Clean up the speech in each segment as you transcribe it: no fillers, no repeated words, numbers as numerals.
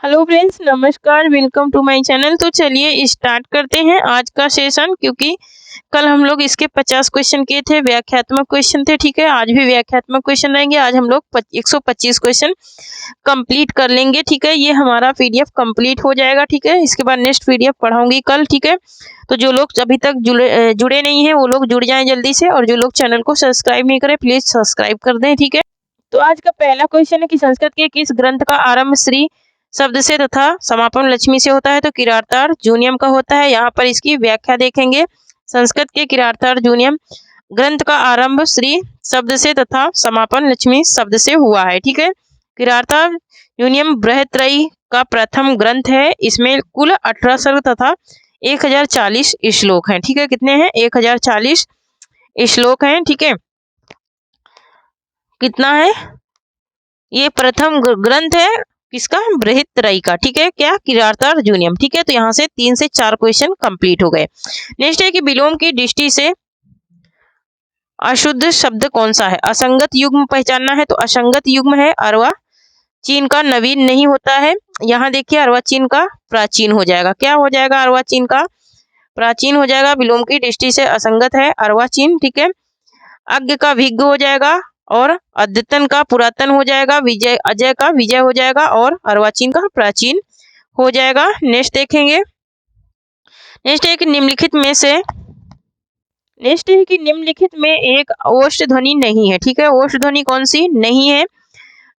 Hello friends, नमस्कार, welcome to my channel. तो चलिए स्टार्ट करते हैं आज का सेशन, क्योंकि कल हम लोग इसके 50 क्वेश्चन किए थे, व्याख्यात्मक क्वेश्चन थे। ठीक है, आज भी व्याख्यात्मक क्वेश्चन रहेंगे। आज हम लोग 125 क्वेश्चन कंप्लीट कर लेंगे। ठीक है, ये हमारा पीडीएफ कंप्लीट हो जाएगा। ठीक है, इसके बाद नेक्स्ट पीडीएफ पढ़ाऊंगी कल। ठीक है, तो जो लोग अभी तक जुड़े नहीं है वो लोग जुड़ जाएं जल्दी से, और जो लोग चैनल को सब्सक्राइब नहीं करे प्लीज सब्सक्राइब कर दें। ठीक है, तो आज का पहला क्वेश्चन है कि संस्कृत के किस ग्रंथ का आरंभ श्री शब्द से तथा समापन लक्ष्मी से होता है? तो किरातार्जुनीयम का होता है। यहाँ पर इसकी व्याख्या देखेंगे। संस्कृत के किरातार्जुनीयम ग्रंथ का आरंभ श्री शब्द से तथा समापन लक्ष्मी शब्द से हुआ है। ठीक है, किरातार्जुनीयम बृहत्रयी का प्रथम ग्रंथ है। इसमें कुल 18 सर्ग तथा 1040 श्लोक हैं। ठीक है, कितने हैं? 1040 श्लोक हैं। ठीक है, कितना है? ये प्रथम ग्रंथ है किसका? बृहत्रयी का। ठीक है, क्या? किरातार्जुनीयम। ठीक है, तो यहाँ से 3 से 4 क्वेश्चन कंप्लीट हो गए। नेक्स्ट है कि विलोम की दृष्टि से अशुद्ध शब्द कौन सा है? असंगत युग्म पहचानना है, तो असंगत युग्म है अर्वाचीन का नवीन नहीं होता है। यहाँ देखिए अर्वाचीन का प्राचीन हो जाएगा। क्या हो जाएगा? अर्वाचीन का प्राचीन हो जाएगा। विलोम की दृष्टि से असंगत है अर्वाचीन। ठीक है, अज्ञ का विज्ञ हो जाएगा, और अद्यतन का पुरातन हो जाएगा, विजय अजय का विजय हो जाएगा, और अर्वाचीन का प्राचीन हो जाएगा। नेक्स्ट देखेंगे। नेक्स्ट है कि निम्नलिखित में एक ओष्ठ ध्वनि नहीं है। ठीक है, ओष्ठ ध्वनि कौन सी नहीं है?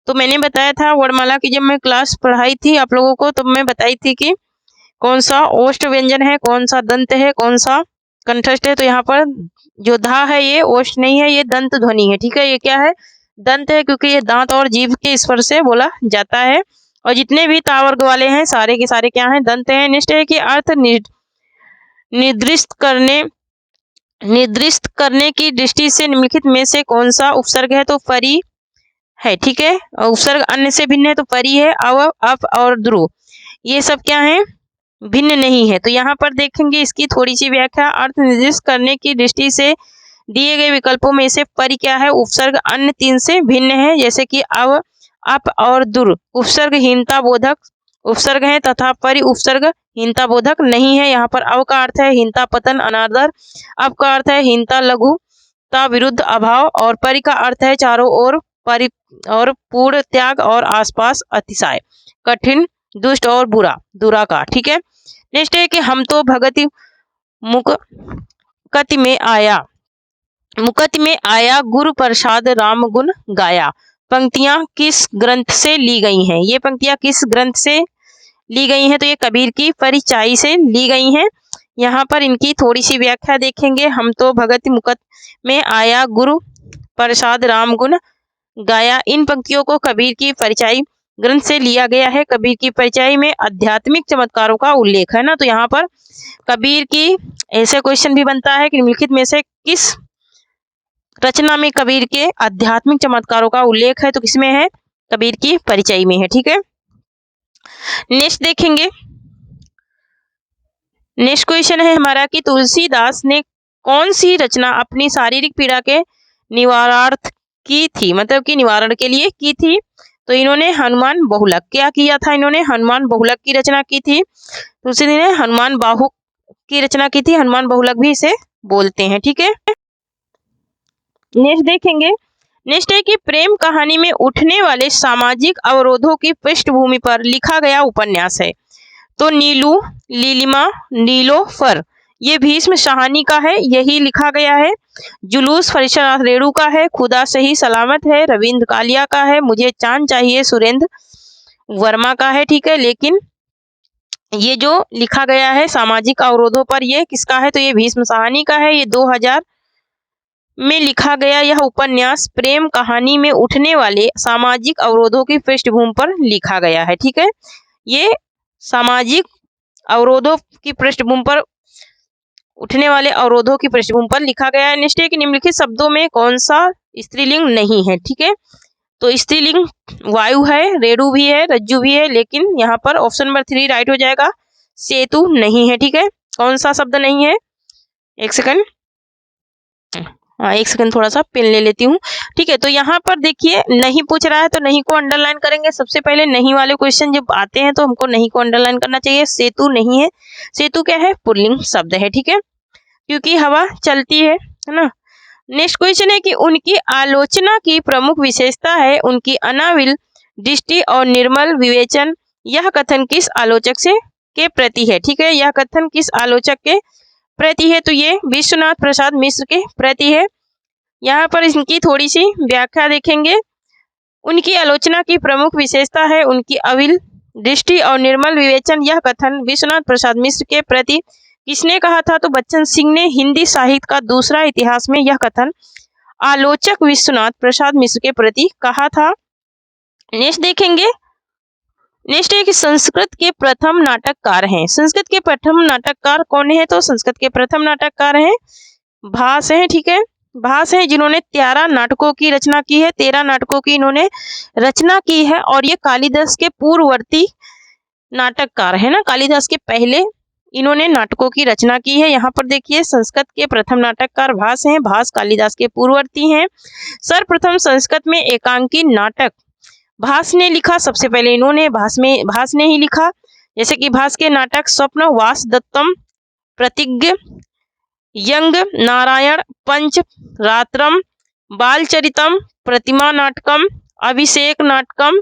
तो मैंने बताया था वर्णमाला की जब मैं क्लास पढ़ाई थी आप लोगों को, तो मैं बताई थी कि कौन सा ओष्ठ व्यंजन है, कौन सा दंत है, कौन सा कंठस्थ है। तो यहाँ पर जो धा है ये ओष्ठ नहीं है, ये दंत ध्वनि है। ठीक है, ये क्या है? दंत है, क्योंकि ये दांत और जीभ के स्पर्श से बोला जाता है। और जितने भी तावर्ग वाले हैं सारे के सारे क्या हैं? दंत हैं। नेक्स्ट है कि अर्थ निर्दिष्ट करने की दृष्टि से निम्नलिखित में से कौन सा उपसर्ग है? तो परी है। ठीक है, उपसर्ग अन्य से भिन्न है, तो परी है। अव, अप और ध्रुव ये सब क्या है? भिन्न नहीं है। तो यहाँ पर देखेंगे इसकी थोड़ी सी व्याख्या। अर्थ निर्दिष्ट करने की दृष्टि से दिए गए विकल्पों में से परि क्या है? उपसर्ग अन्य 3 से भिन्न है, जैसे कि अव, अप और दुर उपसर्ग हीनता बोधक उपसर्ग है, तथा परि उपसर्ग हीनता बोधक नहीं है। यहाँ पर अव का अर्थ है हीनता पतन अनादर, अप का अर्थ है हीनता लघुता विरुद्ध अभाव, और परि का अर्थ है चारों ओर परि और पूर्ण त्याग और आसपास अतिशय कठिन दुष्ट और बुरा दुरा का। ठीक है, नेक्स्ट है कि हम तो भगति मुकति में आया गुरु प्रसाद राम गुण गाया। पंक्तियां किस ग्रंथ से ली गई हैं? ये पंक्तियां किस ग्रंथ से ली गई हैं? तो ये कबीर की परिचाई से ली गई हैं। यहाँ पर इनकी थोड़ी सी व्याख्या देखेंगे। हम तो भगति मुकत में आया गुरु प्रसाद राम गुण गाया। इन पंक्तियों को कबीर की परिचाई ग्रंथ से लिया गया है। कबीर की परिचय में आध्यात्मिक चमत्कारों का उल्लेख है ना, तो यहाँ पर कबीर की ऐसे क्वेश्चन भी बनता है कि निम्नलिखित में से किस रचना में कबीर के आध्यात्मिक चमत्कारों का उल्लेख है? तो किसमें है? कबीर की परिचय में है। ठीक है, नेक्स्ट देखेंगे। नेक्स्ट क्वेश्चन है हमारा कि तुलसीदास ने कौन सी रचना अपनी शारीरिक पीड़ा के निवारणार्थ की थी? मतलब कि निवारण के लिए की थी। तो इन्होंने हनुमान बहुलक क्या किया था? इन्होंने हनुमान बहुलक की रचना की थी। तुलसी ने हनुमान बाहुक की रचना की थी। हनुमान बहुलक भी इसे बोलते हैं। ठीक है, नेक्स्ट देखेंगे। नेक्स्ट है कि प्रेम कहानी में उठने वाले सामाजिक अवरोधों की पृष्ठभूमि पर लिखा गया उपन्यास है। तो नीलू, लीलिमा, नीलोफर ये भीष्म शाहनी का है, यही लिखा गया है। जुलूस फरीशनाथ रेणु का है। खुदा सही सलामत है रविंद्र कालिया का है। मुझे चांद चाहिए सुरेंद्र वर्मा का है। ठीक है, लेकिन ये जो लिखा गया है सामाजिक अवरोधों पर, ये किसका है? तो ये भीष्म शाहनी का है। ये 2000 में लिखा गया यह उपन्यास प्रेम कहानी में उठने वाले सामाजिक अवरोधों की पृष्ठभूमि पर लिखा गया है। ठीक है, ये सामाजिक अवरोधों की पृष्ठभूमि पर उठने वाले अवरोधों की पृष्ठभूमि पर लिखा गया है। नेक्स्ट है कि निम्नलिखित शब्दों में कौन सा स्त्रीलिंग नहीं है? ठीक है, तो स्त्रीलिंग वायु है, रेणु भी है, रज्जु भी है, लेकिन यहाँ पर ऑप्शन नंबर 3 राइट हो जाएगा। सेतु नहीं है। ठीक है, कौन सा शब्द नहीं है? एक सेकंड, एक सेकंड थोड़ा सा पेन ले लेती हूँ। ठीक है, तो यहाँ पर देखिए नहीं पूछ रहा है तो नहीं को अंडरलाइन करेंगे। सबसे पहले नहीं वाले क्वेश्चन जब आते हैं तो हमको नहीं को अंडरलाइन करना चाहिए। सेतु नहीं है, सेतु क्या है, पुल्लिंग शब्द है। ठीक है, क्योंकि हवा चलती है ना। नेक्स्ट क्वेश्चन है कि उनकी आलोचना की प्रमुख विशेषता है उनकी अनाविल दृष्टि और निर्मल विवेचन। यह कथन किस आलोचक से के प्रति है? ठीक है, यह कथन किस आलोचक के प्रति है? तो ये विश्वनाथ प्रसाद मिश्र के प्रति है। यहाँ पर इनकी थोड़ी सी व्याख्या देखेंगे। उनकी आलोचना की प्रमुख विशेषता है उनकी अविल दृष्टि और निर्मल विवेचन। यह कथन विश्वनाथ प्रसाद मिश्र के प्रति किसने कहा था? तो बच्चन सिंह ने हिंदी साहित्य का दूसरा इतिहास में यह कथन आलोचक विश्वनाथ प्रसाद मिश्र के प्रति कहा था। नेक्स्ट देखेंगे, नेक्स्ट है कि संस्कृत के प्रथम नाटककार हैं। संस्कृत के प्रथम नाटककार कौन है? तो संस्कृत के प्रथम नाटककार हैं भास हैं। ठीक है, भास हैं जिन्होंने 13 नाटकों की रचना की है। 13 नाटकों की इन्होंने रचना की है और ये कालिदास के पूर्ववर्ती नाटककार है ना। कालिदास के पहले इन्होंने नाटकों की रचना की है। यहाँ पर देखिए संस्कृत के प्रथम नाटककार भास हैं। भास कालिदास के पूर्ववर्ती हैं। सर्वप्रथम संस्कृत में एकांकी नाटक भास ने लिखा। सबसे पहले इन्होंने भास ने ही लिखा। जैसे कि भास के नाटक स्वप्न, वास दत्तम, प्रतिज्ञ, यंग, नारायण, पंच रात्रम, बालचरितम, प्रतिमा नाटकम, अभिषेक नाटकम,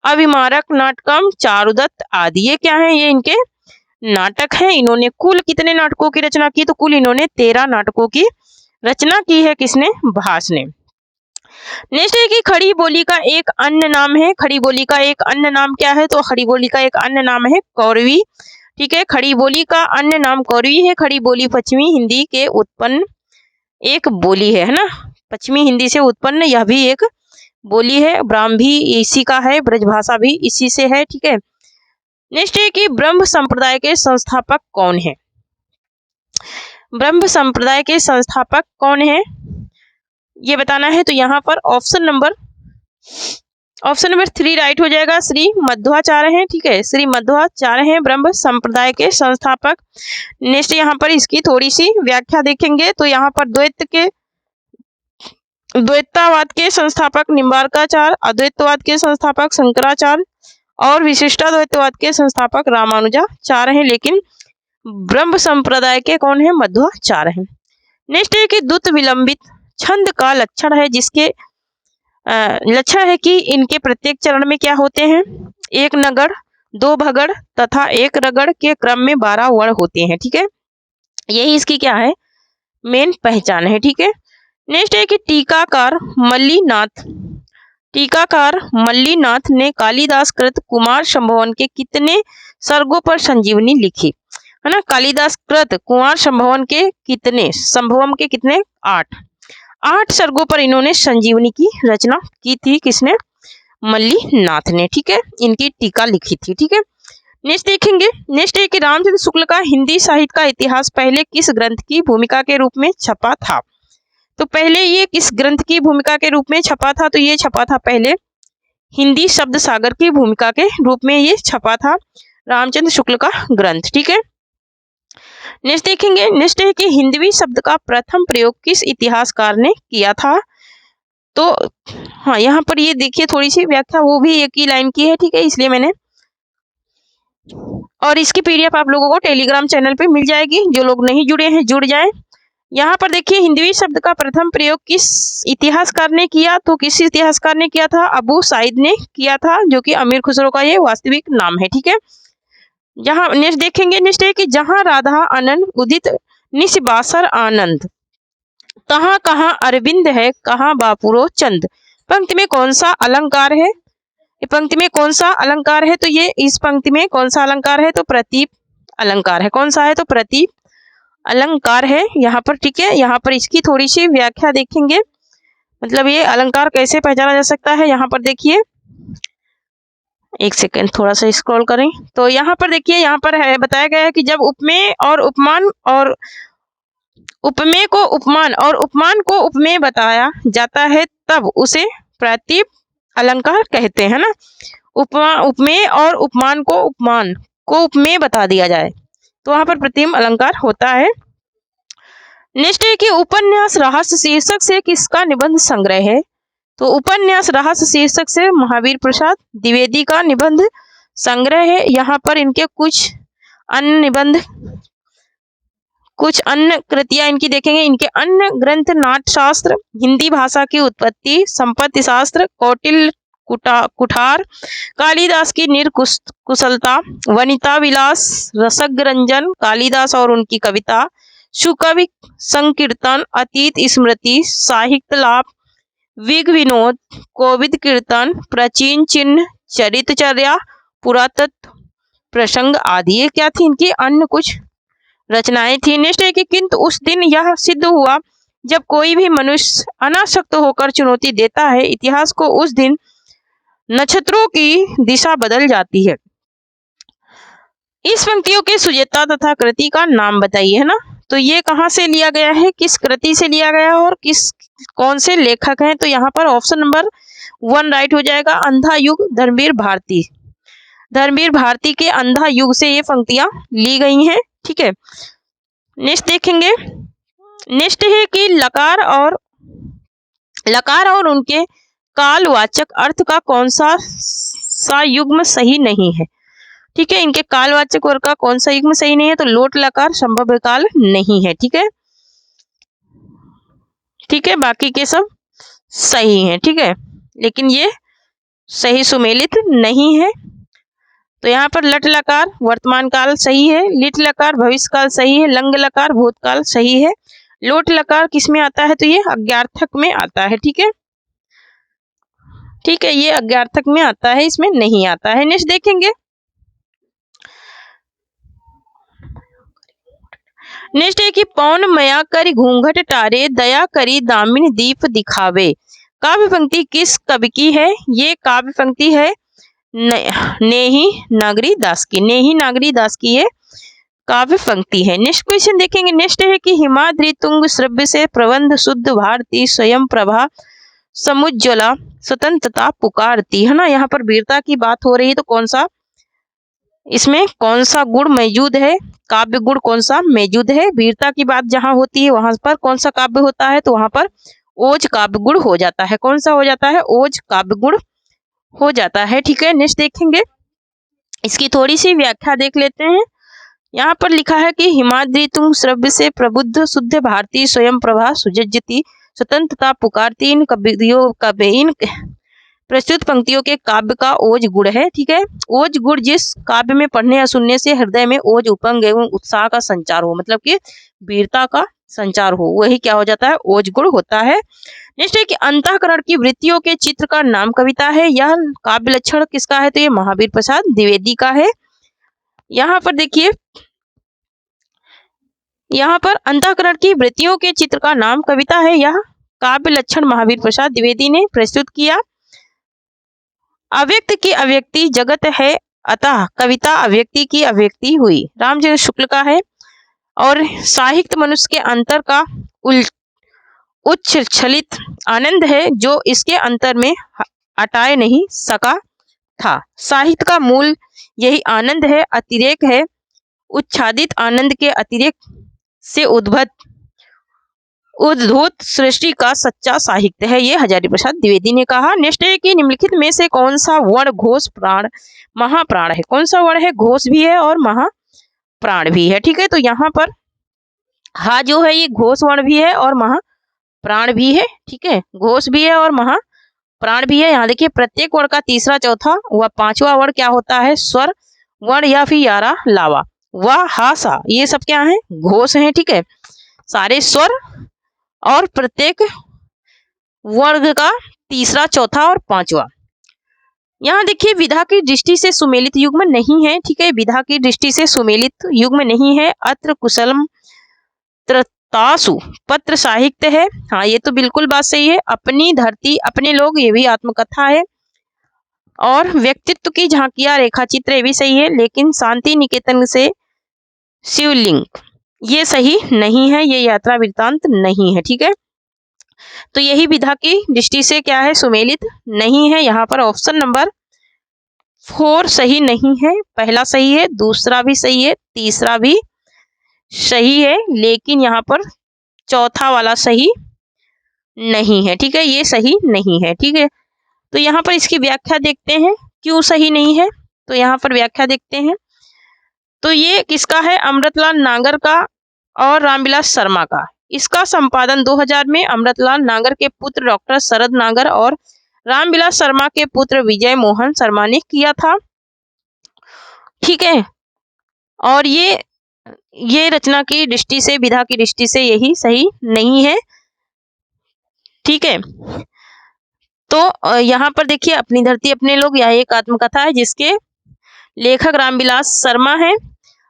अभिमारक नाटकम, चारुदत्त आदि। ये क्या है? ये इनके नाटक हैं। इन्होंने कुल कितने नाटकों की रचना की? तो कुल इन्होंने 13 नाटकों की रचना की है। किसने? भास ने। नेक्स्ट है कि खड़ी बोली का एक अन्य नाम है। खड़ी बोली का एक अन्य नाम क्या है? तो खड़ी बोली का एक अन्य नाम है कौरवी। ठीक है, खड़ी बोली का अन्य नाम कौरवी है। खड़ी बोली पश्चिमी हिंदी के उत्पन्न एक बोली है ना। पश्चिमी हिंदी से उत्पन्न यह भी एक बोली है। ब्राह्मी इसी का है, ब्रजभाषा भी इसी से है। ठीक है, नेक्स्ट है कि ब्रह्म संप्रदाय के संस्थापक कौन है? ब्रह्म संप्रदाय के संस्थापक कौन है ये बताना है। तो यहाँ पर ऑप्शन नंबर 3 राइट हो जाएगा। श्री मध्वाचार्य हैं। ठीक है, श्री मध्वाचार्य हैं ब्रह्म संप्रदाय के संस्थापक। नेक्स्ट यहाँ पर इसकी थोड़ी सी व्याख्या देखेंगे। तो यहाँ पर द्वैतवाद के संस्थापक निम्बार्काचार्य, अद्वैतवाद के संस्थापक शंकराचार्य और विशिष्टाद्वैतवाद के संस्थापक रामानुजाचार्य हैं। लेकिन ब्रह्म संप्रदाय के कौन है? मध्वाचार्य हैं। नेक्स्ट है कि द्रुत विलंबित छंद का लक्षण है, जिसके लक्षण है कि इनके प्रत्येक चरण में क्या होते हैं? एक नगड़, 2 भगड़ तथा 1 रगड़ के क्रम में 12 वर्ण होते हैं। ठीक है, यही इसकी क्या है? मेन पहचान है। ठीक है, नेक्स्ट है कि टीकाकार मल्लीनाथ ने कालिदास कृत कुमार संभवन के कितने सर्गों पर संजीवनी लिखी? है ना। कालिदास कृत कुमार संभवन के कितने? 8 सर्गों पर इन्होंने संजीवनी की रचना की थी। किसने? मल्लीनाथ ने। ठीक है, इनकी टीका लिखी थी। ठीक है, नेक्स्ट देखेंगे। नेक्स्ट है कि रामचंद्र शुक्ल का हिंदी साहित्य का इतिहास पहले किस ग्रंथ की भूमिका के रूप में छपा था? तो पहले ये किस ग्रंथ की भूमिका के रूप में छपा था? तो ये छपा था पहले हिंदी शब्द सागर की भूमिका के रूप में ये छपा था रामचंद्र शुक्ल का ग्रंथ। ठीक है, नेक्स्ट देखेंगे। नेक्स्ट है कि हिंदवी शब्द का प्रथम प्रयोग किस इतिहासकार ने किया था? तो हाँ, यहाँ पर ये देखिए थोड़ी सी व्याख्या वो भी एक ही लाइन की है। ठीक है, इसलिए मैंने, और इसकी पीडीएफ आप लोगों को टेलीग्राम चैनल पे मिल जाएगी। जो लोग नहीं जुड़े हैं जुड़ जाएं। यहाँ पर देखिए हिंदवी शब्द का प्रथम प्रयोग किस इतिहासकार ने किया? तो किस इतिहासकार ने किया था? अबू साइद ने किया था, जो कि अमीर खुसरो का ये वास्तविक नाम है। ठीक है, जहाँ नेक्स्ट देखेंगे। नेक्स्ट है कि जहाँ राधा आनंद उदित निस्बासर आनंद, कहाँ कहाँ अरविंद है, कहाँ बापुरो चंद। पंक्ति में कौन सा अलंकार है? पंक्ति में कौन सा अलंकार है? तो ये इस पंक्ति में कौन सा अलंकार है? तो प्रतीप अलंकार है। कौन सा है? तो प्रतीप अलंकार है यहाँ पर। ठीक है, यहाँ पर इसकी थोड़ी सी व्याख्या देखेंगे। मतलब ये अलंकार कैसे पहचाना जा सकता है। यहाँ पर देखिए, एक सेकेंड थोड़ा सा स्क्रॉल करें। तो यहाँ पर देखिए, यहाँ पर है बताया गया है कि जब उपमेय और उपमान और उपमेय को उपमान और उपमान को उपमेय बताया जाता है तब उसे प्रतीप अलंकार कहते हैं ना। उपमेय और उपमान को उपमेय बता दिया जाए तो वहां पर प्रतीम अलंकार होता है। नेक्स्ट है कि उपन्यास रहस्य शीर्षक से किसका निबंध संग्रह है। तो उपन्यास रहस्य शीर्षक से महावीर प्रसाद द्विवेदी का निबंध संग्रह है। यहाँ पर इनके कुछ अन्य निबंध, कुछ अन्य कृतियां इनकी देखेंगे। इनके अन्य ग्रंथ नाट्यशास्त्र, हिंदी भाषा की उत्पत्ति, संपत्ति शास्त्र, कौटिल्य कुठार, कालिदास की निर्कुशलता, वनिता विलास, रसग्रंजन, कालिदास और उनकी कविता, सुकवि संकीर्तन, अतीत स्मृति, साहित्य लाभ, विग विनोद, कोविद कीर्तन, प्राचीन चिन्ह, चरितचर्या, पुरातत्व प्रसंग आदि। ये क्या थी, इनकी अन्य कुछ रचनाएं थी। नेक्स्ट है कि किंतु उस दिन यह सिद्ध हुआ जब कोई भी मनुष्य अनासक्त होकर चुनौती देता है इतिहास को, उस दिन नक्षत्रों की दिशा बदल जाती है। इस पंक्तियों के सुजेता तथा कृति का नाम बताइए, है ना। तो ये कहाँ से लिया गया है, किस कृति से लिया गया है और कौन से लेखक हैं। तो यहाँ पर ऑप्शन नंबर 1 राइट हो जाएगा, अंधा युग, धर्मवीर भारती। धर्मवीर भारती के अंधा युग से ये पंक्तियां ली गई हैं, ठीक है। नेक्स्ट देखेंगे। नेक्स्ट है कि लकार और उनके कालवाचक अर्थ का कौन सा युग्म सही नहीं है, ठीक है। इनके कालवाचक वर्ग का कौन सा युग्म सही नहीं है। तो लोट लकार संभव काल नहीं है, ठीक है, ठीक है। बाकी के सब सही हैं, ठीक है, लेकिन ये सही सुमेलित नहीं है। तो यहाँ पर लट लकार वर्तमान काल सही है, लिट लकार भविष्य काल सही है, लंग लकार भूतकाल सही है, लोट लकार किस में आता है, तो ये अज्ञार्थक में आता है, ठीक है, ठीक है, ये अज्ञार्थक में आता है, इसमें नहीं आता है। नेक्स्ट देखेंगे। नेक्स्ट है कि पौन मया करी घूंघट टारे, दया करी दामिनी दीप दिखावे। काव्य पंक्ति किस कवि की है। ये काव्य पंक्ति है नेही नागरी दास की। नेही नागरी दास की ये काव्य पंक्ति है। नेक्स्ट क्वेश्चन देखेंगे। नेक्स्ट है कि हिमाद्री तुंग श्रव्य से प्रबंध शुद्ध भारती स्वयं प्रभा समुज्ज्वला स्वतंत्रता पुकारती, है ना। यहाँ पर वीरता की बात हो रही है, तो कौन सा इसमें कौन सा गुण मौजूद है, काव्य गुण कौन सा मौजूद है। वीरता की बात जहां होती है वहां पर कौन सा काव्य होता है, तो वहां पर ओज काव्य गुण हो जाता है। कौन सा हो जाता है, ओज काव्य गुण हो जाता है, ठीक है। नेक्स्ट देखेंगे, इसकी थोड़ी सी व्याख्या देख लेते हैं। यहाँ पर लिखा है कि हिमाद्री तुंग श्रव्य से प्रबुद्ध शुद्ध भारती स्वयं प्रभा सुजज्जती स्वतंत्रता पुकारती। इन इन प्रस्तुत पंक्तियों के काव्य का ओज गुण है, ठीक है। ओज गुण जिस काव्य में पढ़ने या सुनने से हृदय में ओज उपंग एवं उत्साह का संचार हो, मतलब कि वीरता का संचार हो, वही क्या हो जाता है, ओज गुण होता है। नेक्स्ट है कि अंतःकरण की वृत्तियों के चित्र का नाम कविता है। यह काव्य लक्षण किसका है, तो ये महावीर प्रसाद द्विवेदी का है। यहाँ पर देखिए, यहाँ पर अंतःकरण की वृत्तियों के चित्र का नाम कविता है, यह काव्य लक्षण महावीर प्रसाद द्विवेदी ने प्रस्तुत किया। अव्यक्त की अव्यक्ति जगत है, अतः कविता अव्यक्ति की अव्यक्ति हुई, रामचंद्र शुक्ल का है। और साहित्य मनुष्य के अंतर का उच्छलित आनंद है, जो इसके अंतर में हटाए नहीं सका था। साहित्य का मूल यही आनंद है, अतिरेक है, उच्छादित आनंद के अतिरेक से उद्भूत सृष्टि का सच्चा साहित्य है, ये हजारी प्रसाद द्विवेदी ने कहा। नेक्स्ट है कि निम्नलिखित में से कौन सा वर्ण घोष प्राण महाप्राण है। कौन सा वर्ण है, घोष भी है और महाप्राण भी है, ठीक है। तो यहाँ पर हा जो है ये घोष वर्ण भी है और महाप्राण भी है, ठीक है, घोष भी है और महाप्राण भी है। यहाँ देखिए, प्रत्येक वर्ण का तीसरा चौथा व पांचवा वर्ण क्या होता है, स्वर वर्ण या फिर यारा लावा व हा सा, ये सब क्या है, घोष है, ठीक है, सारे स्वर और प्रत्येक वर्ग का तीसरा चौथा और पांचवा। यहाँ देखिए, विधा की दृष्टि से सुमेलित युग्म नहीं है, ठीक है, विधा की दृष्टि से सुमेलित युग्म नहीं है। अत्र कुशलम त्रतासु पत्र साहित्य है, हाँ ये तो बिल्कुल बात सही है। अपनी धरती अपने लोग, ये भी आत्मकथा है। और व्यक्तित्व की झांकियां रेखाचित्र, ये भी सही है। लेकिन शांति निकेतन से शिवलिंग, ये सही नहीं है, ये यात्रा वृत्तांत नहीं है, ठीक है। तो यही विधा की दृष्टि से क्या है, सुमेलित नहीं है। यहाँ पर ऑप्शन नंबर 4 सही नहीं है। पहला सही है, दूसरा भी सही है, तीसरा भी सही है, लेकिन यहाँ पर चौथा वाला सही नहीं है, ठीक है, ये सही नहीं है, ठीक है। तो यहाँ पर इसकी व्याख्या देखते हैं क्यों सही नहीं है। तो यहाँ पर व्याख्या देखते हैं। तो ये किसका है, अमृतलाल नागर का और रामविलास शर्मा का। इसका संपादन 2000 में अमृतलाल नागर के पुत्र डॉक्टर शरद नागर और रामविलास शर्मा के पुत्र विजय मोहन शर्मा ने किया था, ठीक है। और ये रचना की दृष्टि से, विधा की दृष्टि से यही सही नहीं है, ठीक है। तो यहाँ पर देखिए, अपनी धरती अपने लोग, यह एक आत्मकथा है जिसके लेखक रामविलास शर्मा है।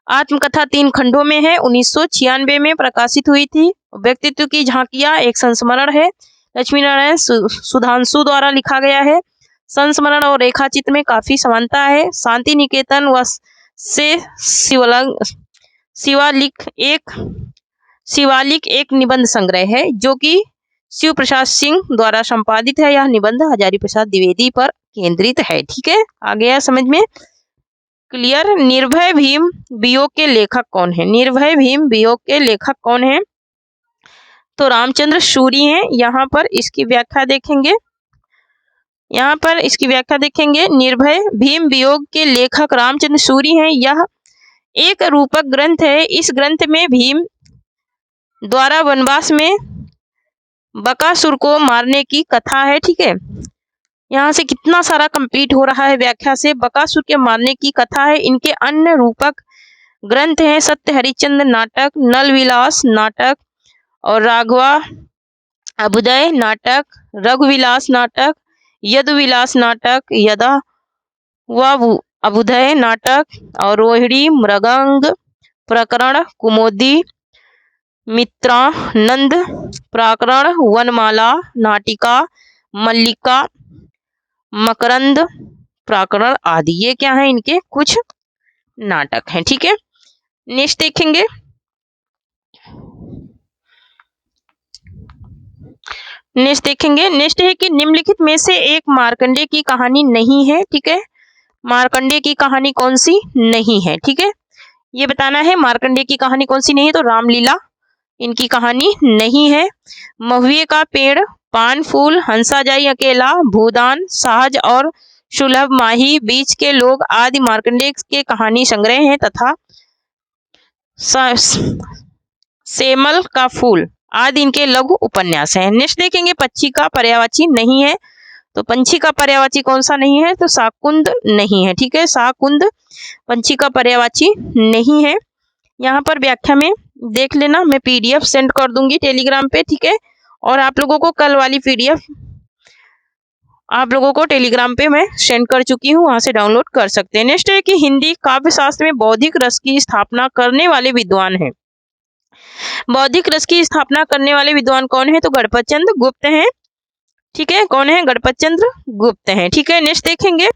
आत्मकथा 3 खंडों में है, 1996 में प्रकाशित हुई थी। व्यक्तित्व की झांकियां एक संस्मरण है, लक्ष्मी नारायण सुधांशु द्वारा लिखा गया है। संस्मरण और रेखाचित्र में काफी समानता है। शांति निकेतन व से शिवालिक एक निबंध संग्रह है जो कि शिव प्रसाद सिंह द्वारा संपादित है। यह निबंध हजारी प्रसाद द्विवेदी पर केंद्रित है, ठीक है। आ गया समझ में, क्लियर। निर्भय भीम वियोग के लेखक कौन है? निर्भय भीम वियोग के लेखक कौन है? तो रामचंद्र सूरी हैं। यहाँ पर इसकी व्याख्या देखेंगे, निर्भय भीम वियोग के लेखक रामचंद्र सूरी हैं। यह एक रूपक ग्रंथ है। इस ग्रंथ में भीम द्वारा वनवास में बकासुर को मारने की कथा है, ठीक है। यहाँ से कितना सारा कंप्लीट हो रहा है व्याख्या से। बकासुर के मारने की कथा है। इनके अन्य रूपक ग्रंथ हैं सत्य हरिश्चंद्र नाटक, नल विलास नाटक और राघवा अभुदय नाटक, रघुविलास नाटक, यदुविलास नाटक, यदा व अभुदय नाटक और रोहिणी मृगंग प्रकरण, कुमुदी मित्रानंद प्रकरण, वनमाला नाटिका, मल्लिका मकरंद प्रकरण आदि। ये क्या है, इनके कुछ नाटक हैं, ठीक है। नेक्स्ट देखेंगे, नेक्स्ट है कि निम्नलिखित में से एक मार्कंडेय की कहानी नहीं है, ठीक है। मार्कंडेय की कहानी कौन सी नहीं है, ठीक है, ये बताना है। मार्कंडेय की कहानी कौन सी नहीं है? तो रामलीला इनकी कहानी नहीं है। महुए का पेड़, पान फूल, हंसा जाई अकेला, भूदान, साहज और सुलभ माही, बीच के लोग आदि मार्कंडेय के कहानी संग्रह हैं तथा सेमल का फूल आदि इनके लघु उपन्यास हैं। नेक्स्ट देखेंगे, पक्षी का पर्यायवाची नहीं है। तो पंछी का पर्यायवाची कौन सा नहीं है? तो शाकुंद नहीं है, ठीक है। शाकुंद पंछी का पर्यायवाची नहीं है। यहाँ पर व्याख्या में देख लेना, मैं पीडीएफ सेंड कर दूंगी टेलीग्राम पे, ठीक है। और आप लोगों को कल वाली पीडीएफ आप लोगों को टेलीग्राम पे मैं सेंड कर चुकी हूँ, वहां से डाउनलोड कर सकते हैं। नेक्स्ट है कि हिंदी काव्य शास्त्र में बौद्धिक रस की स्थापना करने वाले विद्वान हैं। बौद्धिक रस की स्थापना करने वाले विद्वान कौन है? तो गणपत चंद्र गुप्त हैं, ठीक है। कौन है? गणपत चंद्र गुप्त हैं, ठीक है। नेक्स्ट देखेंगे,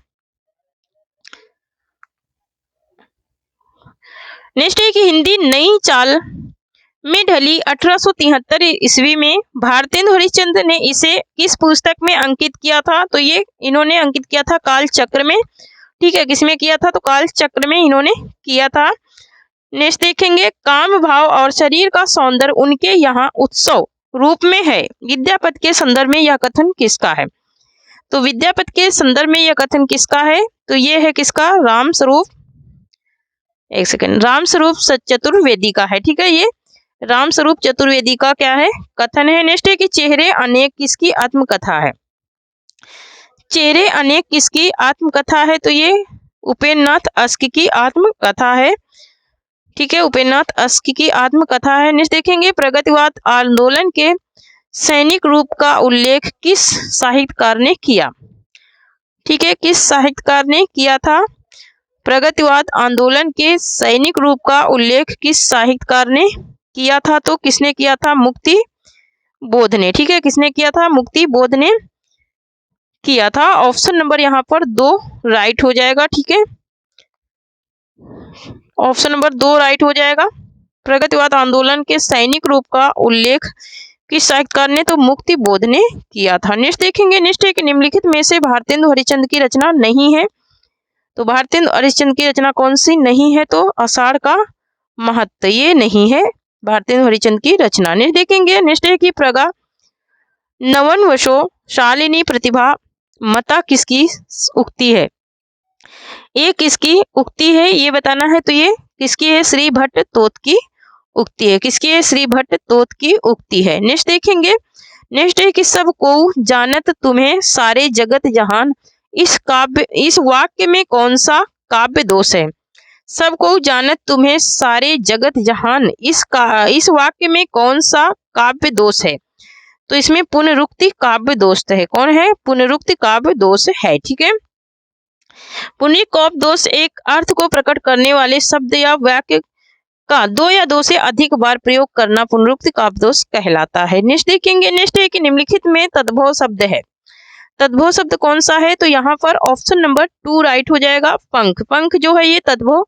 नेक्स्ट है कि हिंदी नई चाल में ढली 1873 ईस्वी में भारतेंदु हरिश्चंद्र ने इसे किस पुस्तक में अंकित किया था? तो ये इन्होंने अंकित किया था काल चक्र में, ठीक है। किसमें किया था? तो काल चक्र में इन्होंने किया था। नेक्स्ट देखेंगे, काम भाव और शरीर का सौंदर्य उनके यहाँ उत्सव रूप में है। विद्यापति के संदर्भ में यह कथन किसका है? तो विद्यापति के संदर्भ में यह कथन किसका है? तो ये है किसका? रामस्वरूप, एक सेकंड, रामस्वरूप चतुर्वेदी का है, ठीक है। ये रामस्वरूप चतुर्वेदी का क्या है? कथन है। नेक्स्ट है कि चेहरे अनेक किसकी आत्मकथा है? चेहरे अनेक किसकी आत्मकथा है? तो ये उपेन्द्रनाथ अस्क की आत्मकथा है, ठीक है। उपेन्द्रनाथ अस्क की आत्मकथा है। नेक्स्ट देखेंगे, प्रगतिवाद आंदोलन के सैनिक रूप का उल्लेख किस साहित्यकार ने किया? ठीक है, किस साहित्यकार ने किया था? प्रगतिवाद आंदोलन के सैनिक रूप का उल्लेख किस साहित्यकार ने किया था? तो किसने किया था? मुक्ति बोध ने, ठीक है। किसने किया था? मुक्ति बोध ने किया था। ऑप्शन नंबर यहाँ पर 2 राइट हो जाएगा, ठीक है। ऑप्शन नंबर 2 राइट हो जाएगा। प्रगतिवाद आंदोलन के सैनिक रूप का उल्लेख किस साहित्यकार ने? तो मुक्ति बोध ने किया था। नेक्स्ट देखेंगे, नेक्स्ट है कि निम्नलिखित में से भारतेंदु हरिश्चंद्र की रचना नहीं है। तो भारतेंदु हरिश्चंद्र की रचना कौन सी नहीं है? तो आषाढ़ का महत्व, ये नहीं है भारतेंदु हरिश्चंद्र की रचना। नेक्स्ट देखेंगे, नेक्स्ट है कि प्रगा नवन वशो शालिनी प्रतिभा मता किसकी उक्ति है। ये किसकी उक्ति है ये बताना है। तो ये किसकी है, श्री भट्ट तोत की उक्ति है। किसकी है, श्री भट्ट तोत की उक्ति है। नेक्स्ट देखेंगे, नेक्स्ट है कि सब को जानत तुम्हें सारे जगत जहान, इस वाक्य में कौन सा काव्य दोष है। सबको जानत तुम्हें सारे जगत जहान, इस वाक्य में कौन सा काव्य दोष है। तो इसमें पुनरुक्ति काव्य दोष है। कौन है, पुनरुक्ति काव्य दोष है। ठीक है, पुनरुक्ति काव्य दोष एक अर्थ को प्रकट करने वाले शब्द या वाक्य का दो या दो से अधिक बार प्रयोग करना पुनरुक्ति काव्य दोष कहलाता है। नेक्स्ट देखेंगे, नेक्स्ट है कि निम्नलिखित में तद्भव शब्द है। तद्भव शब्द कौन सा है। तो यहाँ पर ऑप्शन नंबर 2 राइट हो जाएगा। पंख, पंख जो है ये तद्भव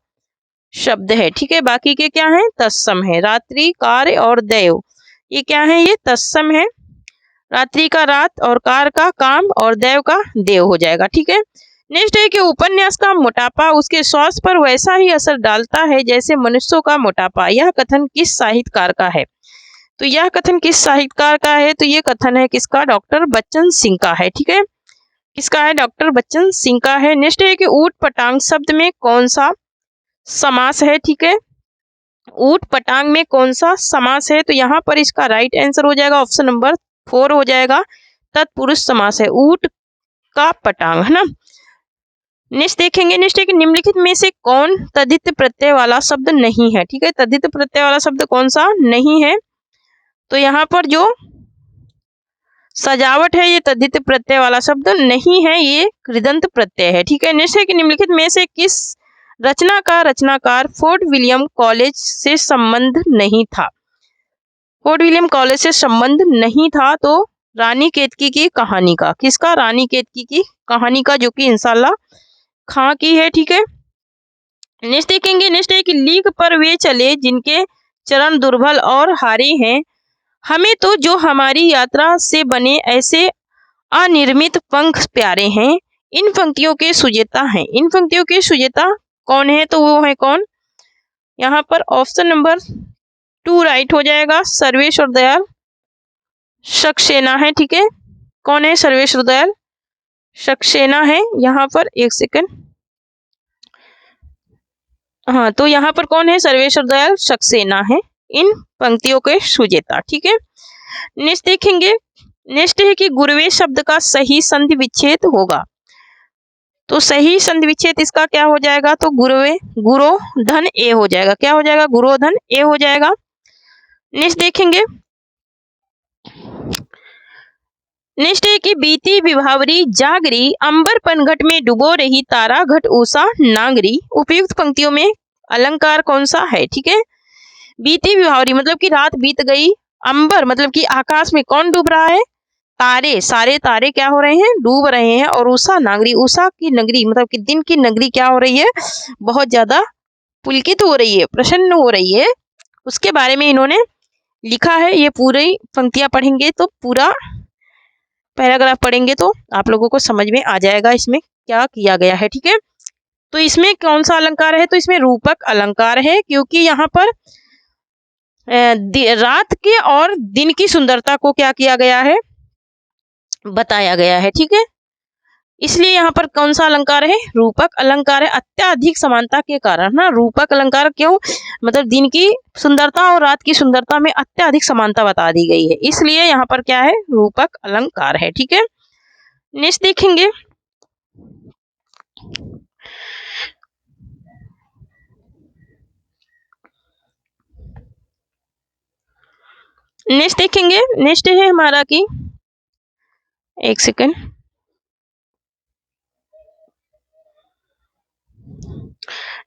शब्द है। ठीक है, बाकी के क्या है, तत्सम है। रात्रि, कार्य और दैव ये क्या है, ये तत्सम है। रात्रि का रात और कार का काम और दैव का देव हो जाएगा। ठीक है, नेक्स्ट है कि उपन्यास का मोटापा उसके स्वास्थ्य पर वैसा ही असर डालता है जैसे मनुष्यों का मोटापा। यह कथन किस साहित्यकार का है। तो यह कथन किस साहित्यकार का है। तो ये कथन है किसका, डॉक्टर बच्चन सिंह का है। ठीक है, किसका है, डॉक्टर बच्चन सिंह का है। नेक्स्ट है कि ऊट पटांग शब्द में कौन सा समास है। ठीक है, ऊट पटांग में कौन सा समास है। तो यहाँ पर इसका राइट आंसर हो जाएगा ऑप्शन नंबर 4 हो जाएगा, तत्पुरुष समास है। ऊट का पटांग, है ना। नेक्स्ट देखेंगे, नेक्स्ट है कि निम्नलिखित में से कौन तद्धित प्रत्यय वाला शब्द नहीं है। ठीक है, तद्धित प्रत्यय वाला शब्द कौन सा नहीं है। तो यहाँ पर जो सजावट है ये तद्धित प्रत्यय वाला शब्द नहीं है, ये कृदंत प्रत्यय है। ठीक है, नेक्स्ट है कि निम्नलिखित में से किस रचनाकार फोर्ट विलियम कॉलेज से संबंध नहीं था। फोर्ट विलियम कॉलेज से संबंध नहीं था। तो रानी केतकी की कहानी का, किसका, रानी केतकी की कहानी का, जो कि इंशाल्लाह खां की है। ठीक है, नेक्स्ट देखेंगे, नेक्स्ट है कि लीक पर वे चले जिनके चरण दुर्बल और हारे हैं, हमें तो जो हमारी यात्रा से बने ऐसे अनिर्मित पंख प्यारे हैं। इन पंक्तियों के सुजेता हैं। इन पंक्तियों के सुजेता कौन है। तो वो है कौन, यहाँ पर ऑप्शन नंबर 2 राइट हो जाएगा, सर्वेश्वर दयाल सक्सेना है। ठीक है, कौन है, सर्वेश्वर दयाल सक्सेना है। यहाँ पर एक सेकंड, हाँ, तो यहाँ पर कौन है, सर्वेश्वर दयाल सक्सेना है इन पंक्तियों के सुजेता। ठीक है, नेक्स्ट देखेंगे, नेक्स्ट है कि गुरुवे शब्द का सही संधि विच्छेद होगा। तो सही संधि विच्छेद इसका क्या हो जाएगा। तो गुरुवे, गुरो धन ए हो जाएगा। क्या हो जाएगा, गुरो धन ए हो जाएगा। नेक्स्ट देखेंगे, नेक्स्ट है कि बीती विभावरी जागरी अंबर पनघट में डुबो रही तारा घट उषा नांगरी। उपयुक्त पंक्तियों में अलंकार कौन सा है। ठीक है, बीती विभावरी मतलब कि रात बीत गई, अंबर मतलब कि आकाश में कौन डूब रहा है, तारे, सारे तारे क्या हो रहे हैं, डूब रहे हैं। और उषा नागरी, उषा की नगरी मतलब कि दिन की नगरी क्या हो रही है, बहुत ज्यादा पुलकित हो रही है, प्रसन्न हो रही है। उसके बारे में इन्होंने लिखा है। ये पूरी पंक्तियां पढ़ेंगे तो, पूरा पैराग्राफ पढ़ेंगे तो आप लोगों को समझ में आ जाएगा इसमें क्या किया गया है। ठीक है, तो इसमें कौन सा अलंकार है। तो इसमें रूपक अलंकार है, क्योंकि यहाँ पर रात के और दिन की सुंदरता को क्या किया गया है, बताया गया है। ठीक है, इसलिए यहाँ पर कौन सा अलंकार है, रूपक अलंकार है। अत्यधिक समानता के कारण ना रूपक अलंकार, क्यों, मतलब दिन की सुंदरता और रात की सुंदरता में अत्यधिक समानता बता दी गई है, इसलिए यहाँ पर क्या है, रूपक अलंकार है। ठीक है, नेक्स्ट देखेंगे, नेक्स्ट देखेंगे, नेक्स्ट है हमारा की, एक सेकंड,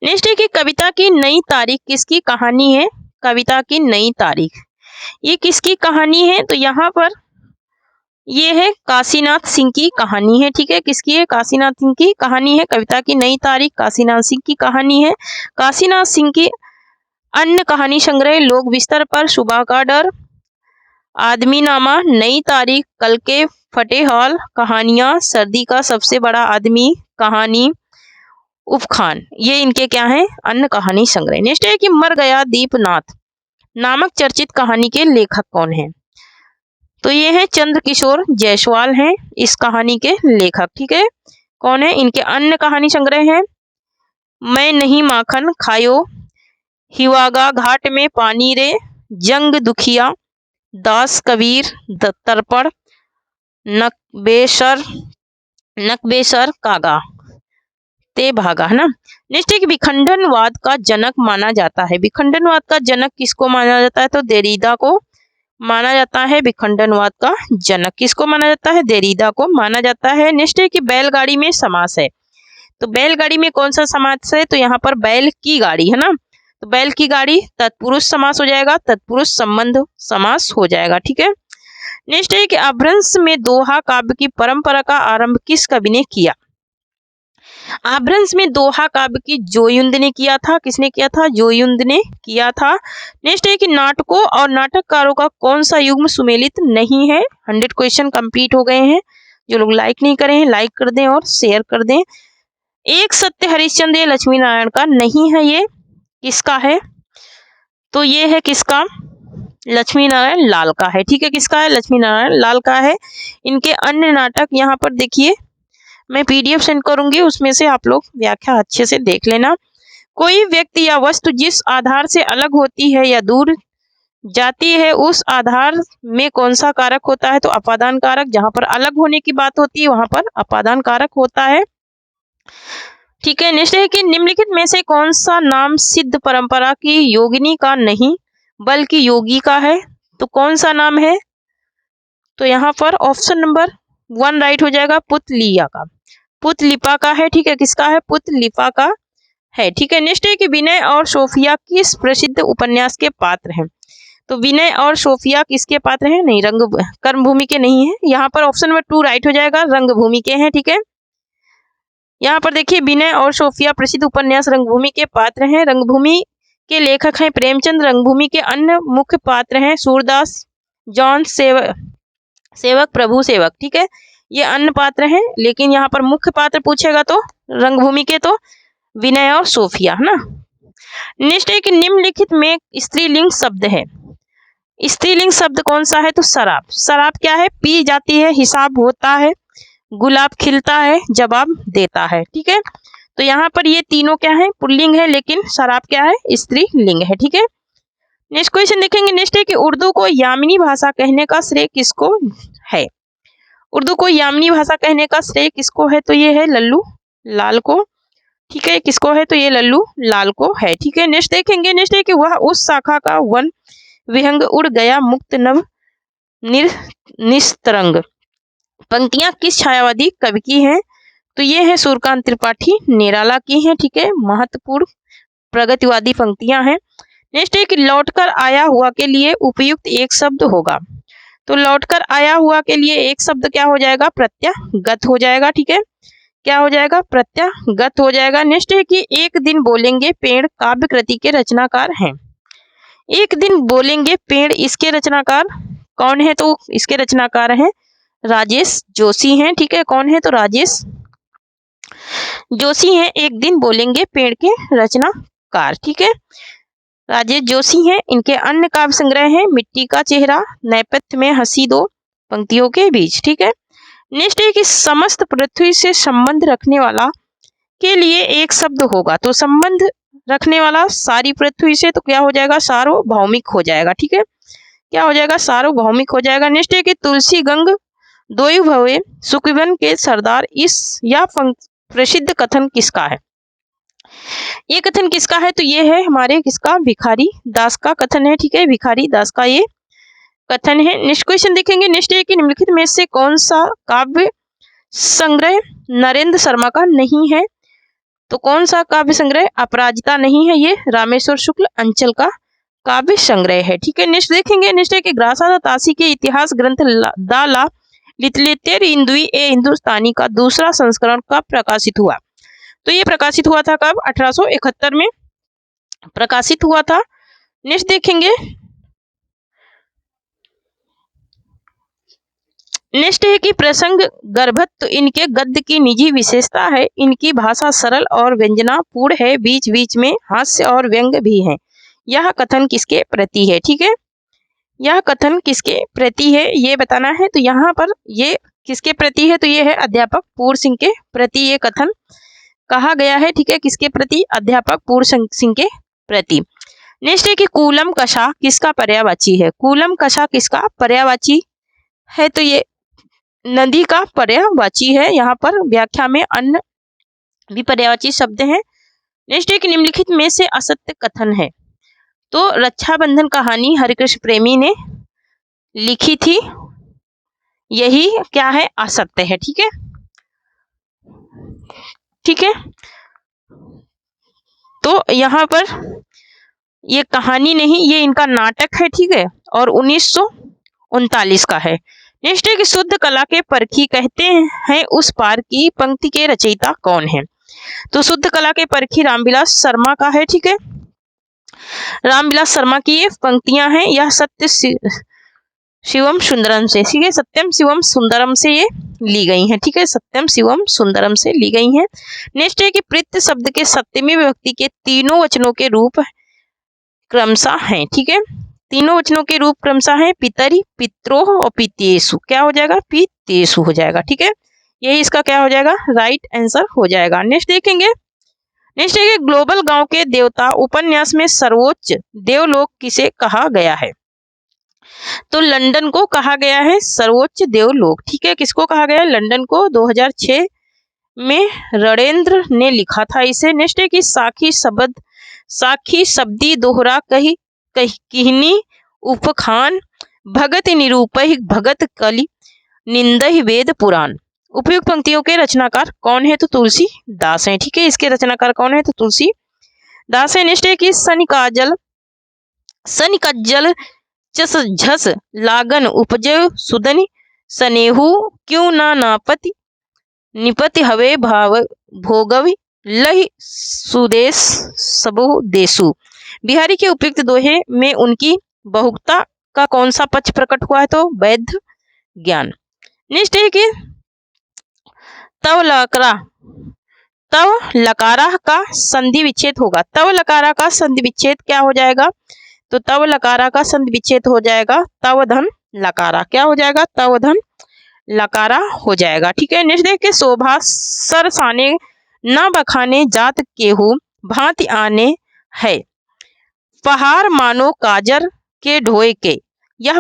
नेक्स्ट है कि कविता की नई तारीख किसकी कहानी है। कविता की नई तारीख ये किसकी कहानी है। तो यहाँ पर ये है काशीनाथ सिंह की कहानी है। ठीक है, किसकी है, काशीनाथ सिंह की कहानी है। कविता की नई तारीख काशीनाथ सिंह की कहानी है। काशीनाथ सिंह की अन्य कहानी संग्रह लोग बिस्तर पर, सुबह का डर, आदमी नामा, नई तारीख, कल के फटे हाल, कहानियां, सर्दी का सबसे बड़ा आदमी, कहानी, उपखान, ये इनके क्या है, अन्य कहानी संग्रह। नेक्स्ट है कि मर गया दीपनाथ, नामक चर्चित कहानी के लेखक कौन है? तो ये है चंद्रकिशोर जायसवाल हैं इस कहानी के लेखक। ठीक है, कौन है? इनके अन्य कहानी संग्रह हैं मैं नहीं माखन खायो, हिवागा घाट में पानी रे, जंग दुखिया, दास कबीर तर्पण, नकबेसर कागा ते भागा, है ना। नेक्स्ट एक विखंडनवाद का जनक माना जाता है। विखंडनवाद का जनक किसको माना जाता है? तो देरीदा को माना जाता है। विखंडनवाद का जनक किसको माना जाता है? देरीदा को माना जाता है। नेक्स्ट है कि बैलगाड़ी में समास है। तो बैलगाड़ी में कौन सा समास है? तो यहाँ पर बैल की गाड़ी, है ना। तो बैल की गाड़ी तत्पुरुष समास हो जाएगा, तत्पुरुष संबंध समास हो जाएगा। ठीक है। नेक्स्ट है कि अपभ्रंश में दोहा काव्य की परंपरा का आरंभ किस कवि ने किया? अपभ्रंश में दोहा काव्य की जोयुंद ने किया था। किसने किया था? जोयुंद ने किया था। नेक्स्ट है कि नाटकों और नाटककारों का कौन सा युग्म सुमेलित नहीं है? 100 क्वेश्चन कंप्लीट हो गए हैं। जो लोग लाइक नहीं करे हैं लाइक कर दें और शेयर कर दें। एक सत्य हरिश्चंद्र ये लक्ष्मी नारायण का नहीं है, ये किसका है? तो ये है किसका? लक्ष्मी नारायण लाल का है। ठीक है, किसका है? लक्ष्मी नारायण लाल का है। इनके अन्य नाटक यहाँ पर देखिए, मैं PDF सेंड करूंगी, उसमें से आप लोग व्याख्या अच्छे से देख लेना। कोई व्यक्ति या वस्तु जिस आधार से अलग होती है या दूर जाती है उस आधार में कौन सा कारक होता है? तो अपादान कारक। जहां पर अलग होने की बात होती है वहां पर अपादान कारक होता है। ठीक है। नेक्स्ट है कि निम्नलिखित में से कौन सा नाम सिद्ध परंपरा की योगिनी का नहीं बल्कि योगी का है? तो कौन सा नाम है? तो यहाँ पर ऑप्शन नंबर 1 राइट हो जाएगा, पुतलिया का, पुतलिपा का है। ठीक है, किसका है? पुतलिपा का है। ठीक है। नेक्स्ट है कि विनय और सोफिया किस प्रसिद्ध उपन्यास के पात्र हैं? तो विनय और सोफिया किसके पात्र हैं? नहीं, कर्मभूमि के नहीं है। यहाँ पर ऑप्शन नंबर 2 राइट हो जाएगा, रंगभूमि के हैं। ठीक है, यहाँ पर देखिए विनय और सोफिया प्रसिद्ध उपन्यास रंगभूमि के पात्र हैं। रंगभूमि के लेखक हैं प्रेमचंद। रंगभूमि के अन्य मुख्य पात्र हैं सूरदास, जॉन सेवक, प्रभु सेवक। ठीक है, ये अन्य पात्र हैं, लेकिन यहाँ पर मुख्य पात्र पूछेगा तो रंगभूमि के तो विनय और सोफिया, है ना। नेक्स्ट है कि निम्नलिखित में स्त्रीलिंग शब्द है। स्त्रीलिंग शब्द कौन सा है? तो शराब। शराब क्या है? पी जाती है, हिसाब होता है, गुलाब खिलता है, जवाब देता है। ठीक है, तो यहाँ पर ये तीनों क्या है? पुल्लिंग है, लेकिन शराब क्या है? स्त्रीलिंग है। ठीक है। नेक्स्ट क्वेश्चन देखेंगे। नेक्स्ट है कि उर्दू को यामिनी भाषा कहने का श्रेय किसको है? उर्दू को यामिनी भाषा कहने का श्रेय किसको है? तो ये है लल्लू लाल को। ठीक है, किसको है? तो ये लल्लू लाल को है। ठीक है। नेक्स्ट देखेंगे। नेक्स्ट है कि वह उस शाखा का वन विहंग उड़ गया मुक्त नभ निस्तरंग पंक्तियां किस छायावादी कवि की हैं? तो ये है सूर्यकांत त्रिपाठी निराला की हैं। ठीक है, महत्वपूर्ण प्रगतिवादी पंक्तियां हैं। नेक्स्ट है कि लौटकर आया हुआ के लिए उपयुक्त एक शब्द होगा। तो लौटकर आया हुआ के लिए एक शब्द क्या हो जाएगा? प्रत्यागत हो जाएगा। ठीक है, क्या हो जाएगा? प्रत्यागत हो जाएगा। नेक्स्ट है कि एक दिन बोलेंगे पेड़ काव्य कृति के रचनाकार हैं। एक दिन बोलेंगे पेड़, इसके रचनाकार कौन है? तो इसके रचनाकार हैं राजेश जोशी हैं। ठीक है, कौन है? तो राजेश जोशी हैं एक दिन बोलेंगे पेड़ के रचनाकार। ठीक है, राजेश जोशी हैं। इनके अन्य काव्य संग्रह हैं मिट्टी का चेहरा, नैपथ्य में हंसी दो पंक्तियों के बीच। ठीक है। नेक्स्ट है कि समस्त पृथ्वी से संबंध रखने वाला के लिए एक शब्द होगा। तो संबंध रखने वाला सारी पृथ्वी से, तो क्या हो जाएगा? सार्वभौमिक हो जाएगा। ठीक है, क्या हो जाएगा? सार्वभौमिक हो जाएगा। नेक्स्ट है कि तुलसी गंग दोयु भवे सुखविवन के सरदार, इस या प्रसिद्ध कथन किसका है? ये कथन किसका है? तो ये है हमारे किसका? भिखारी दास का कथन है। ठीक है, भिखारी दास का ये कथन है। नेक्स्ट क्वेश्चन देखेंगे। नेक्स्ट है कि निम्नलिखित में से कौन सा काव्य संग्रह नरेंद्र शर्मा का नहीं है? तो कौन सा काव्य संग्रह? अपराजिता नहीं है, ये रामेश्वर शुक्ल अंचल का काव्य संग्रह है। ठीक है। नेक्स्ट देखेंगे। नेक्स्ट है कि ग्रासा तासी के इतिहास ग्रंथ दा ला लिटरेचर हिंदुई ए हिंदुस्तानी का दूसरा संस्करण कब प्रकाशित हुआ? तो ये प्रकाशित हुआ था कब? 1871 में प्रकाशित हुआ था। नेक्स्ट देखेंगे। नेक्स्ट है कि प्रसंग गर्भत्व इनके गद्य की निजी विशेषता है। इनकी भाषा सरल और व्यंजनापूर्ण है, बीच बीच में हास्य और व्यंग भी है। यह कथन किसके प्रति है, ठीक है, यह कथन किसके प्रति है ये बताना है। तो यहाँ पर ये किसके प्रति है, तो ये है अध्यापक पूर्ण सिंह के प्रति ये कथन कहा गया है, ठीक है, किसके प्रति, अध्यापक पूर्ण सिंह के प्रति। नेक्स्ट है कि कूलमकषा किसका पर्यायवाची है, कूलमकषा किसका पर्यायवाची है, तो ये नदी का पर्यायवाची है। यहाँ पर व्याख्या में अन्य भी पर्यायवाची शब्द हैं। नेक्स्ट है कि निम्नलिखित में से असत्य कथन है, तो रक्षाबंधन कहानी हरिकृष्ण प्रेमी ने लिखी थी, यही क्या है, असत्य है, ठीक है, ठीक है। तो यहाँ पर ये कहानी नहीं, ये इनका नाटक है, ठीक है, और 1939 का है। नेक्स्ट है कि शुद्ध कला के परखी कहते हैं उस पार की पंक्ति के रचयिता कौन है, तो शुद्ध कला के परखी रामविलास शर्मा का है, ठीक है, रामविलास शर्मा की ये पंक्तियां हैं। यह सत्य शिवम सुंदरम से, ठीक है, सत्यम शिवम सुंदरम से ये ली गई हैं, ठीक है, सत्यम शिवम सुंदरम से ली गई हैं। नेक्स्ट है कि प्रीत शब्द के सत्यमी विभक्ति के तीनों वचनों के रूप क्रमशः हैं, ठीक है, तीनों वचनों के रूप क्रमशः हैं, पितरी, पित्रोह और पितेषु। क्या हो जाएगा, पितेषु हो जाएगा, ठीक है, यही इसका क्या हो जाएगा, राइट आंसर हो जाएगा। नेक्स्ट देखेंगे, नेक्स्ट है कि ग्लोबल गांव के देवता उपन्यास में सर्वोच्च देवलोक किसे कहा गया है, तो लंदन को कहा गया है सर्वोच्च देवलोक, ठीक है, किसको कहा गया है, लंदन को। 2006 में रणेंद्र ने लिखा था इसे। नेक्स्ट है कि साखी शब्दी दोहरा कही किहनी उपखान भगत निरूपहि भगत कलि निंदहि वेद पुराण। उपयुक्त पंक्तियों के रचनाकार कौन है, तो तुलसीदास हैं, ठीक है, इसके रचनाकार कौन है, तो तुलसीदास है। नेक्स्ट है कि सनिकज्जल चस झस लागन उपजय सुदनि सनेहु क्यों ना नापति निपति हवे भाव भोगवि लहि सुदेश सबो देसु। बिहारी के उपयुक्त दोहे में उनकी बहुता का कौन सा पक्ष प्रकट हुआ है, तो वैध ज्ञान। नेक्स्ट है कि तव लकारा का संधि विच्छेद होगा, तव लकारा का संधि विच्छेद क्या हो जाएगा, तो तव लकारा का संधि विच्छेद हो जाएगा तव धन लकारा, क्या हो जाएगा, तव धन लकारा हो जाएगा, ठीक है। नेक्स्ट देखिए, शोभा सरसाने न बखाने जात केहू भांति आने है, पहाड़ मानो काजर के ढोए के। यह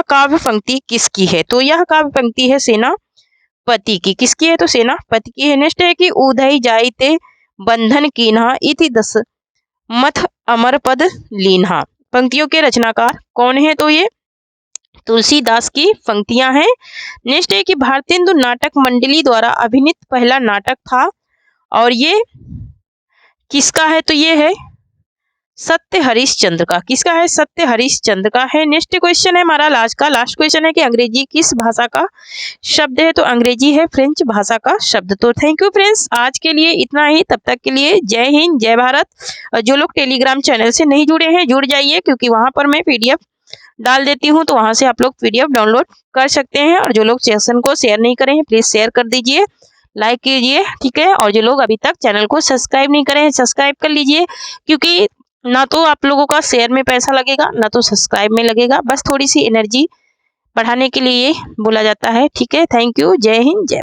काव्य पंक्ति किसकी है, तो यह काव्य पंक्ति है सेनापति की, किसकी है, तो सेनापति की है। नेक्स्ट है कि उधई जाइते बंधन कीन्हा इति दस मथ अमर पद लीन्हा। पंक्तियों के रचनाकार कौन है, तो ये तुलसीदास की पंक्तियां हैं। नेक्स्ट है कि भारतेंदु नाटक मंडली द्वारा अभिनीत पहला नाटक था, और ये किसका है, तो ये है सत्य हरिश्चंद्र का, किसका है, सत्य हरिश्चंद्र का है। नेक्स्ट क्वेश्चन है हमारा लास्ट क्वेश्चन है कि अंग्रेजी किस भाषा का शब्द है, तो अंग्रेजी है फ्रेंच भाषा का शब्द। तो थैंक यू फ्रेंड्स, आज के लिए इतना ही, तब तक के लिए जय हिंद जय भारत। जो लोग टेलीग्राम चैनल से नहीं जुड़े हैं जुड़ जाइए, क्योंकि वहां पर मैं PDF डाल देती हूँ, तो वहां से आप लोग PDF डाउनलोड कर सकते हैं। और जो लोग सेशन को शेयर नहीं करें हैं प्लीज शेयर कर दीजिए, लाइक कीजिए, ठीक है। और जो लोग अभी तक चैनल को सब्सक्राइब नहीं करे हैं सब्सक्राइब कर लीजिए, क्योंकि ना तो आप लोगों का शेयर में पैसा लगेगा ना तो सब्सक्राइब में लगेगा, बस थोड़ी सी एनर्जी बढ़ाने के लिए बोला जाता है, ठीक है। थैंक यू, जय हिंद जय